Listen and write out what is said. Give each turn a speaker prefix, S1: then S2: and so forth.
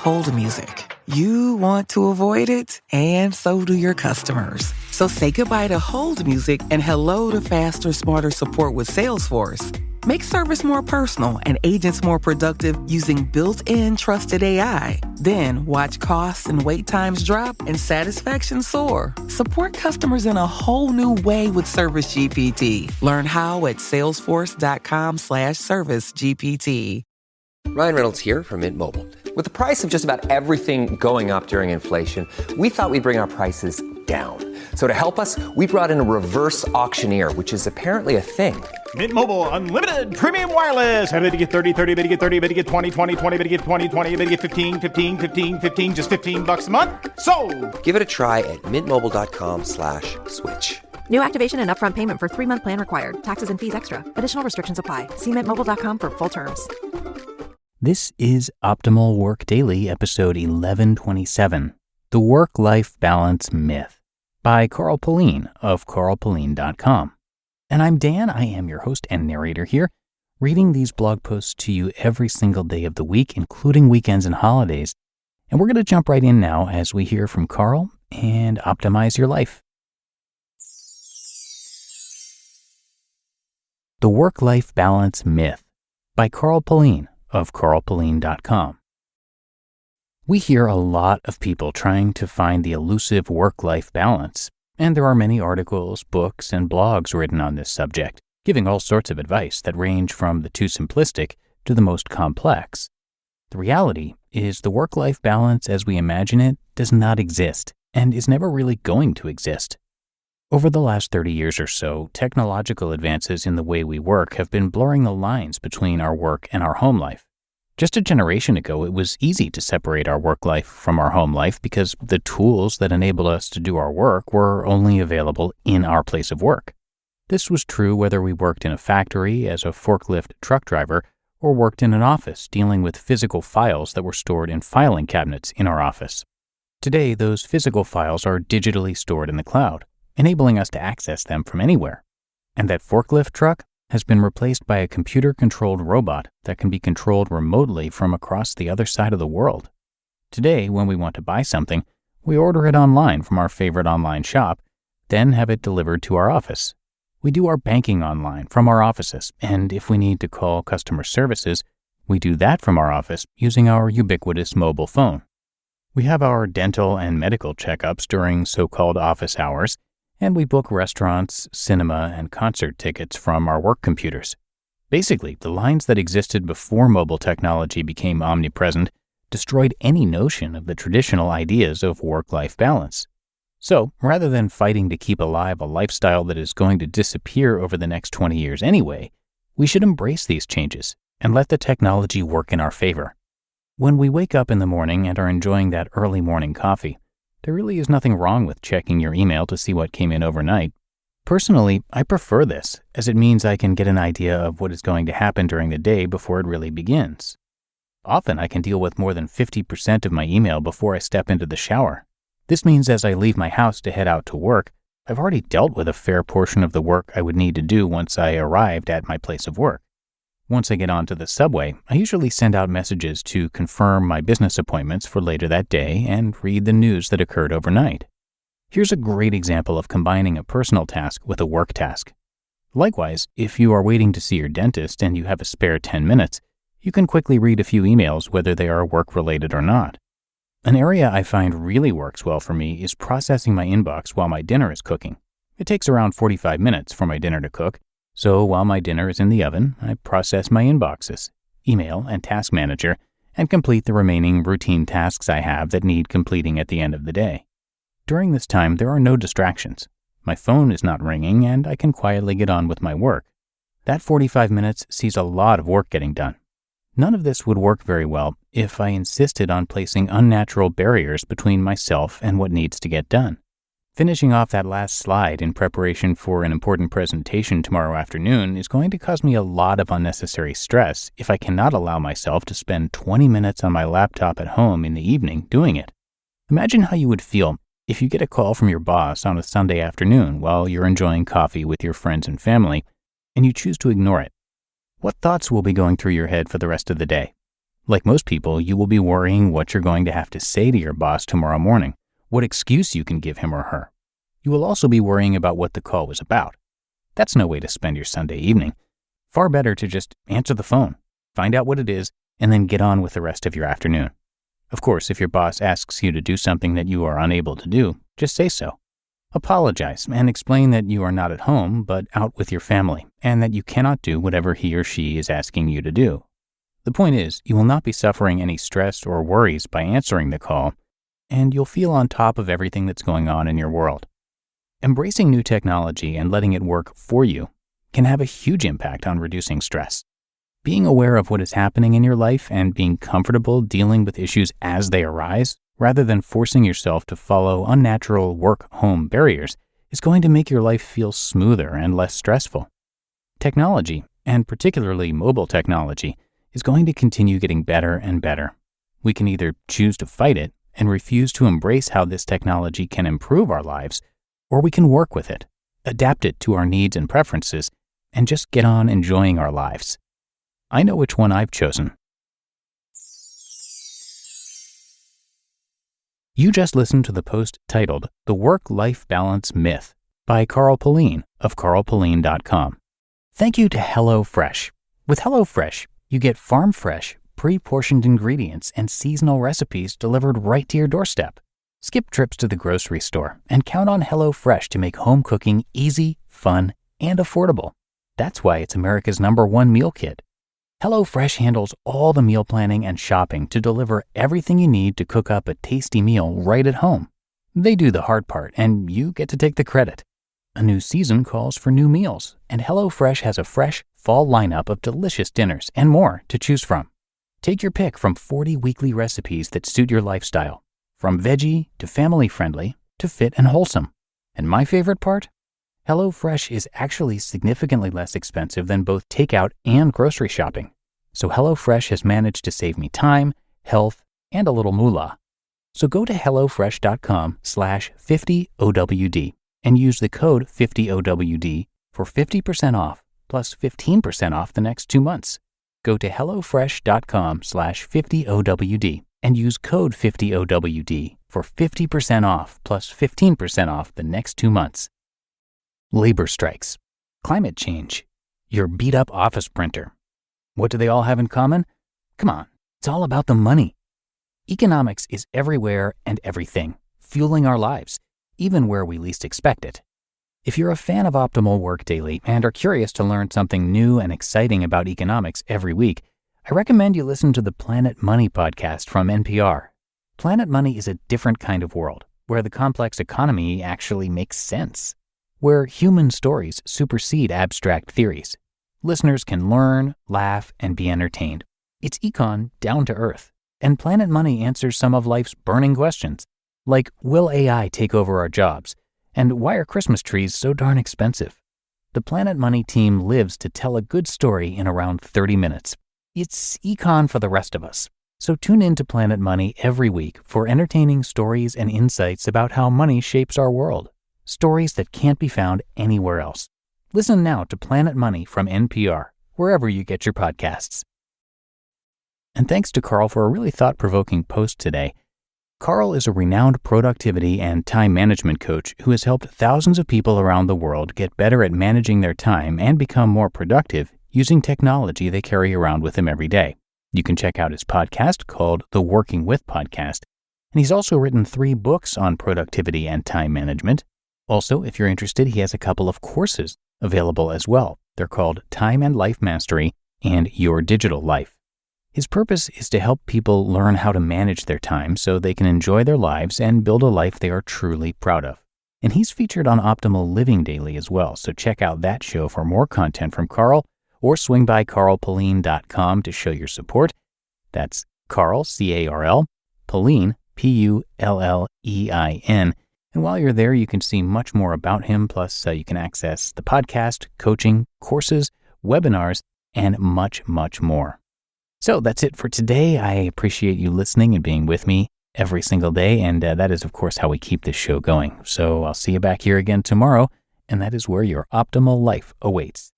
S1: hold music. You want to avoid it, and so do your customers. So say goodbye to hold music and hello to faster, smarter support with Salesforce. Make service more personal and agents more productive using built-in trusted AI. Then watch costs and wait times drop and satisfaction soar. Support customers in a whole new way with Service GPT. Learn how at salesforce.com/service GPT.
S2: Ryan Reynolds here from Mint Mobile. With the price of just about everything going up during inflation, we thought we'd bring our prices down. So to help us, we brought in a reverse auctioneer, which is apparently a thing.
S3: Mint Mobile Unlimited Premium Wireless. How to get 30, 30, bit to get 30, bit to get 20, 20, 20, bit to get 20, 20, bit to get 15, 15, 15, 15, just $15 a month? Sold! Give it a try at mintmobile.com/switch.
S4: New activation and upfront payment for 3-month plan required. Taxes and fees extra. Additional restrictions apply. See mintmobile.com for full terms.
S5: This is Optimal Work Daily, episode 1127, The Work-Life Balance Myth, by Pullein of Pullein.com. And I'm Dan, I am your host and narrator here, reading these blog posts to you every single day of the week, including weekends and holidays. And we're going to jump right in now as we hear from Carl and optimize your life. The Work-Life Balance Myth, by Pullein of Pullein.com. We hear a lot of people trying to find the elusive work-life balance, and there are many articles, books, and blogs written on this subject, giving all sorts of advice that range from the too simplistic to the most complex. The reality is the work-life balance as we imagine it does not exist and is never really going to exist. Over the last 30 years or so, technological advances in the way we work have been blurring the lines between our work and our home life. Just a generation ago, it was easy to separate our work life from our home life because the tools that enabled us to do our work were only available in our place of work. This was true whether we worked in a factory as a forklift truck driver or worked in an office dealing with physical files that were stored in filing cabinets in our office. Today, those physical files are digitally stored in the cloud, enabling us to access them from anywhere. And that forklift truck has been replaced by a computer-controlled robot that can be controlled remotely from across the other side of the world. Today, when we want to buy something, we order it online from our favorite online shop, then have it delivered to our office. We do our banking online from our offices, and if we need to call customer services, we do that from our office using our ubiquitous mobile phone. We have our dental and medical checkups during so-called office hours, and we book restaurants, cinema, and concert tickets from our work computers. Basically, the lines that existed before mobile technology became omnipresent destroyed any notion of the traditional ideas of work-life balance. So, rather than fighting to keep alive a lifestyle that is going to disappear over the next 20 years anyway, we should embrace these changes and let the technology work in our favor. When we wake up in the morning and are enjoying that early morning coffee, there really is nothing wrong with checking your email to see what came in overnight. Personally, I prefer this, as it means I can get an idea of what is going to happen during the day before it really begins. Often I can deal with more than 50% of my email before I step into the shower. This means as I leave my house to head out to work, I've already dealt with a fair portion of the work I would need to do once I arrived at my place of work. Once I get onto the subway, I usually send out messages to confirm my business appointments for later that day and read the news that occurred overnight. Here's a great example of combining a personal task with a work task. Likewise, if you are waiting to see your dentist and you have a spare 10 minutes, you can quickly read a few emails whether they are work-related or not. An area I find really works well for me is processing my inbox while my dinner is cooking. It takes around 45 minutes for my dinner to cook. So while my dinner is in the oven, I process my inboxes, email, and task manager, and complete the remaining routine tasks I have that need completing at the end of the day. During this time, there are no distractions. My phone is not ringing, and I can quietly get on with my work. That 45 minutes sees a lot of work getting done. None of this would work very well if I insisted on placing unnatural barriers between myself and what needs to get done. Finishing off that last slide in preparation for an important presentation tomorrow afternoon is going to cause me a lot of unnecessary stress if I cannot allow myself to spend 20 minutes on my laptop at home in the evening doing it. Imagine how you would feel if you get a call from your boss on a Sunday afternoon while you're enjoying coffee with your friends and family, and you choose to ignore it. What thoughts will be going through your head for the rest of the day? Like most people, you will be worrying what you're going to have to say to your boss tomorrow morning, what excuse you can give him or her. You will also be worrying about what the call was about. That's no way to spend your Sunday evening. Far better to just answer the phone, find out what it is, and then get on with the rest of your afternoon. Of course, if your boss asks you to do something that you are unable to do, just say so. Apologize and explain that you are not at home, but out with your family, and that you cannot do whatever he or she is asking you to do. The point is, you will not be suffering any stress or worries by answering the call, and you'll feel on top of everything that's going on in your world. Embracing new technology and letting it work for you can have a huge impact on reducing stress. Being aware of what is happening in your life and being comfortable dealing with issues as they arise, rather than forcing yourself to follow unnatural work-home barriers, is going to make your life feel smoother and less stressful. Technology, and particularly mobile technology, is going to continue getting better and better. We can either choose to fight it and refuse to embrace how this technology can improve our lives, or we can work with it, adapt it to our needs and preferences, and just get on enjoying our lives. I know which one I've chosen. You just listened to the post titled The Work-Life Balance Myth by Pullein of carlpullein.com. Thank you to HelloFresh. With HelloFresh, you get farm-fresh, pre-portioned ingredients and seasonal recipes delivered right to your doorstep. Skip trips to the grocery store and count on HelloFresh to make home cooking easy, fun, and affordable. That's why it's America's #1 meal kit. HelloFresh handles all the meal planning and shopping to deliver everything you need to cook up a tasty meal right at home. They do the hard part, and you get to take the credit. A new season calls for new meals, and HelloFresh has a fresh fall lineup of delicious dinners and more to choose from. Take your pick from 40 weekly recipes that suit your lifestyle, from veggie to family-friendly to fit and wholesome. And my favorite part? HelloFresh is actually significantly less expensive than both takeout and grocery shopping. So HelloFresh has managed to save me time, health, and a little moolah. So go to HelloFresh.com/50OWD and use the code 50OWD for 50% off plus 15% off the next 2 months. Go to HelloFresh.com/50OWD and use code 50OWD for 50% off plus 15% off the next 2 months. Labor strikes, climate change, your beat-up office printer. What do they all have in common? Come on, it's all about the money. Economics is everywhere and everything, fueling our lives, even where we least expect it. If you're a fan of Optimal Work Daily and are curious to learn something new and exciting about economics every week, I recommend you listen to the Planet Money podcast from NPR. Planet Money is a different kind of world, where the complex economy actually makes sense, where human stories supersede abstract theories. Listeners can learn, laugh, and be entertained. It's econ down to earth, and Planet Money answers some of life's burning questions, like will AI take over our jobs, and why are Christmas trees so darn expensive? The Planet Money team lives to tell a good story in around 30 minutes. It's econ for the rest of us. So tune in to Planet Money every week for entertaining stories and insights about how money shapes our world. Stories that can't be found anywhere else. Listen now to Planet Money from NPR, wherever you get your podcasts. And thanks to Carl for a really thought-provoking post today. Carl is a renowned productivity and time management coach who has helped thousands of people around the world get better at managing their time and become more productive using technology they carry around with them every day. You can check out his podcast called The Working With Podcast. And he's also written 3 books on productivity and time management. Also, if you're interested, he has a couple of courses available as well. They're called Time and Life Mastery and Your Digital Life. His purpose is to help people learn how to manage their time so they can enjoy their lives and build a life they are truly proud of. And he's featured on Optimal Living Daily as well, so check out that show for more content from Carl, or swing by carlpullein.com to show your support. That's Carl, C-A-R-L, Pullein, P-U-L-L-E-I-N. And while you're there, you can see much more about him, plus you can access the podcast, coaching, courses, webinars, and much, much more. So that's it for today. I appreciate you listening and being with me every single day, and that is, of course, how we keep this show going. So I'll see you back here again tomorrow, and that is where your optimal life awaits.